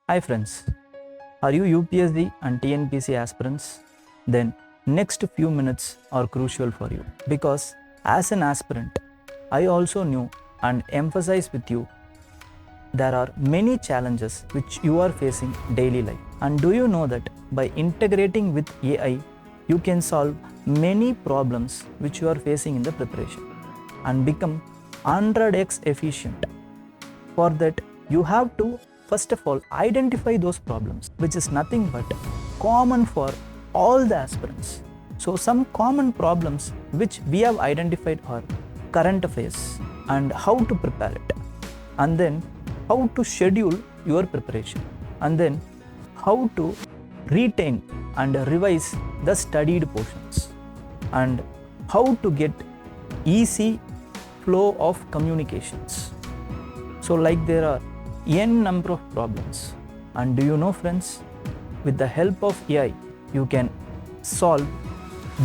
Hi friends, are you UPSC and TNPC aspirants? Then next few minutes are crucial for you because as an aspirant, I also knew and emphasize with you there are many challenges which you are facing daily life. And do you know that by integrating with AI, you can solve many problems which you are facing in the preparation and become 100x efficient. For that, you have to first of all identify those problems, which is nothing but common for all the aspirants. So some common problems which we have identified are current affairs and how to prepare it, and then how to schedule your preparation, and then how to retain and revise the studied portions, and how to get easy flow of communications. So like there are n number of problems, and do you know friends, with the help of AI you can solve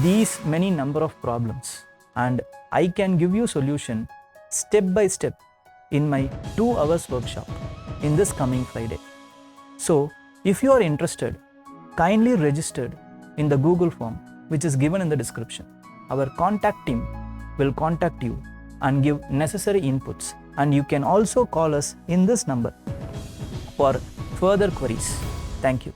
these many number of problems, and I can give you solution step by step in my 2 hours workshop in this coming Friday. So if you are interested, kindly register in the Google form which is given in the description. Our contact team will contact you and give necessary inputs, and you can also call us in this number for further queries. Thank you.